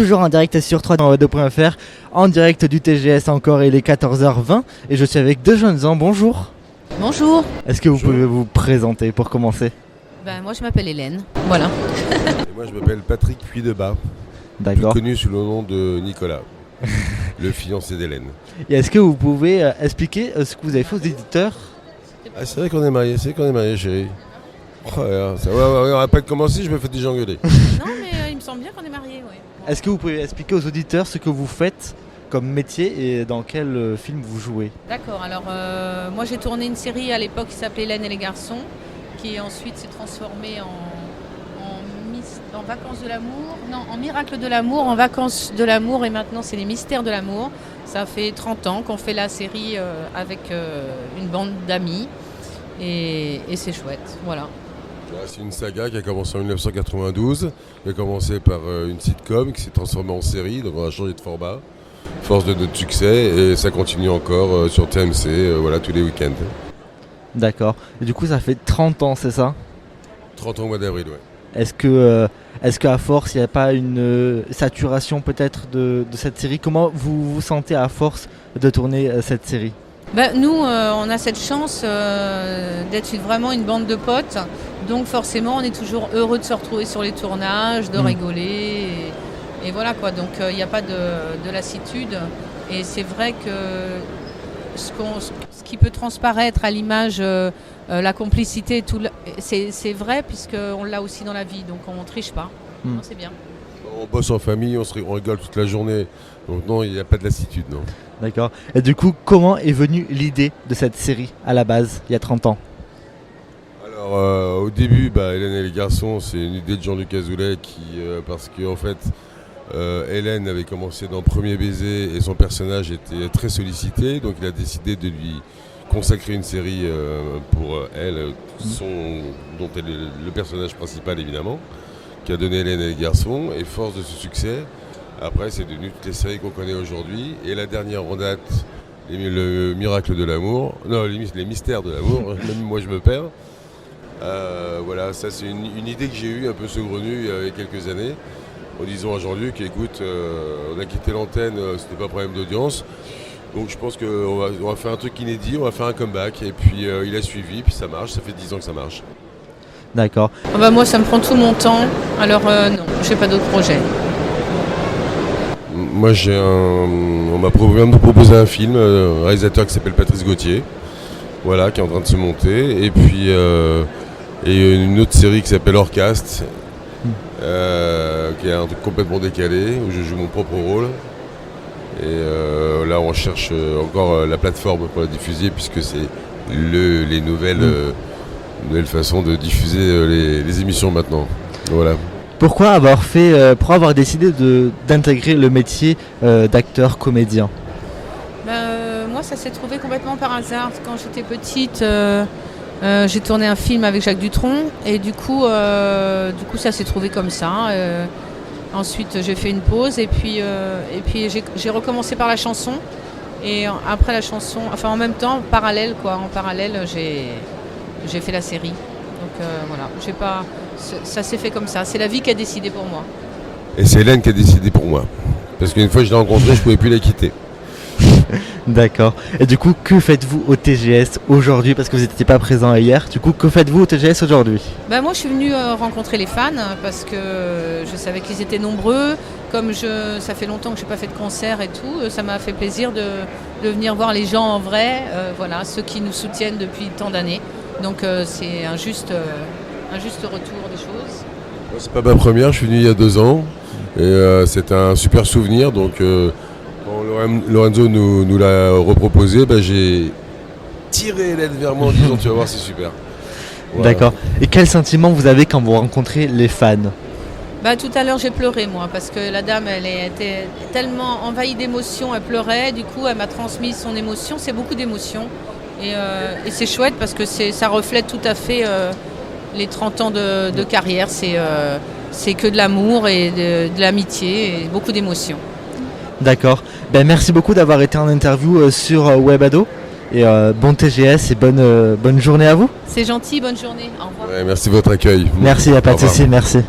toujours en direct sur www.webado.fr, en direct du TGS encore, il est 14h20 et je suis avec deux jeunes gens, bonjour. Bonjour. Est-ce que vous pouvez vous présenter pour commencer? Moi je m'appelle Hélène, voilà. Et moi je m'appelle Patrick Puydeba, plus D'accord. connu sous le nom de Nicolas, le fiancé d'Hélène. Et est-ce que vous pouvez expliquer ce que vous avez fait aux éditeurs? Ah c'est vrai qu'on est mariés, chérie. Oh, ouais, ça va, on va pas commencer, je me fais déjà engueuler. Non mais il me semble bien qu'on est mariés, oui. Est-ce que vous pouvez expliquer aux auditeurs ce que vous faites comme métier et dans quel film vous jouez? D'accord, alors moi j'ai tourné une série à l'époque qui s'appelait Hélène et les garçons, qui ensuite s'est transformée en Vacances de l'amour, non, en Miracle de l'amour, en Vacances de l'amour, et maintenant c'est les Mystères de l'amour. Ça fait 30 ans qu'on fait la série avec une bande d'amis et c'est chouette, voilà. C'est une saga qui a commencé en 1992, qui a commencé par une sitcom qui s'est transformée en série, donc on a changé de format, force de notre succès, et ça continue encore sur TMC, voilà, tous les week-ends. D'accord. Et du coup ça fait 30 ans, c'est ça? 30 ans au mois d'avril, ouais. Est-ce qu'à force, il n'y a pas une saturation peut-être de cette série? Comment vous vous sentez à force de tourner cette série? Nous, on a cette chance d'être vraiment une bande de potes, donc forcément on est toujours heureux de se retrouver sur les tournages, de rigoler, et voilà quoi, donc il n'y a pas de lassitude, et c'est vrai que ce qui peut transparaître à l'image, la complicité, c'est vrai puisqu'on l'a aussi dans la vie, donc on ne triche pas, non, c'est bien. On bosse en famille, on rigole toute la journée, donc non, il n'y a pas de lassitude, non. D'accord. Et du coup, comment est venue l'idée de cette série à la base, il y a 30 ans? Alors au début, Hélène et les garçons, c'est une idée de Jean-Luc Azoulay parce qu'en fait, Hélène avait commencé dans Premier baiser et son personnage était très sollicité, donc il a décidé de lui consacrer une série pour elle, dont elle est le personnage principal évidemment, qui a donné Hélène et les garçons, et force de ce succès, après c'est devenu toutes les séries qu'on connaît aujourd'hui, et la dernière en date, le Miracle de l'amour, non, les Mystères de l'amour, même moi je me perds. Voilà, ça c'est une idée que j'ai eue un peu saugrenue il y a quelques années, en disant à Jean-Luc, écoute, on a quitté l'antenne, c'était pas un problème d'audience, donc je pense qu'on va faire un truc inédit, on va faire un comeback, et puis il a suivi, puis ça marche, ça fait 10 ans que ça marche. D'accord. Moi ça me prend tout mon temps, alors non, j'ai pas d'autres projets. Moi on m'a proposé un film, un réalisateur qui s'appelle Patrice Gauthier, voilà, qui est en train de se monter, et puis et une autre série qui s'appelle Orcast, qui est un truc complètement décalé, où je joue mon propre rôle. Et là on cherche encore la plateforme pour la diffuser, puisque c'est les nouvelles façons de diffuser les émissions maintenant. Voilà. Pourquoi avoir décidé d'intégrer le métier d'acteur comédien? Moi ça s'est trouvé complètement par hasard. Quand j'étais petite, j'ai tourné un film avec Jacques Dutronc, et du coup ça s'est trouvé comme ça. Ensuite j'ai fait une pause, et puis j'ai recommencé par la chanson, et après la chanson, enfin en même temps, en parallèle j'ai fait la série. Donc voilà, ça s'est fait comme ça, c'est la vie qui a décidé pour moi. Et c'est Hélène qui a décidé pour moi, parce qu'une fois que je l'ai rencontrée, je pouvais plus la quitter. D'accord. Et du coup, que faites-vous au TGS aujourd'hui? Parce que vous n'étiez pas présent hier. Du coup, que faites-vous au TGS aujourd'hui? Moi, je suis venue rencontrer les fans parce que je savais qu'ils étaient nombreux. Comme ça fait longtemps que je n'ai pas fait de concert et tout, ça m'a fait plaisir de venir voir les gens en vrai, voilà, ceux qui nous soutiennent depuis tant d'années. Donc, c'est un juste retour des choses. Moi, c'est pas ma première, je suis venu il y a 2 ans. Et c'est un super souvenir, donc quand Lorenzo nous l'a reproposé, j'ai tiré Hélène vers moi en disant tu vas voir, c'est super. Voilà. D'accord. Et quel sentiment vous avez quand vous rencontrez les fans? Tout à l'heure j'ai pleuré moi, parce que la dame elle était tellement envahie d'émotions, elle pleurait, du coup elle m'a transmis son émotion, c'est beaucoup d'émotions, et c'est chouette parce que ça reflète tout à fait les 30 ans de carrière, c'est que de l'amour et de l'amitié et beaucoup d'émotions. D'accord. Merci beaucoup d'avoir été en interview sur Webado. Et bon TGS et bonne journée à vous. C'est gentil, bonne journée. Au revoir. Ouais, merci de votre accueil. Merci, il n'y a pas de souci, merci.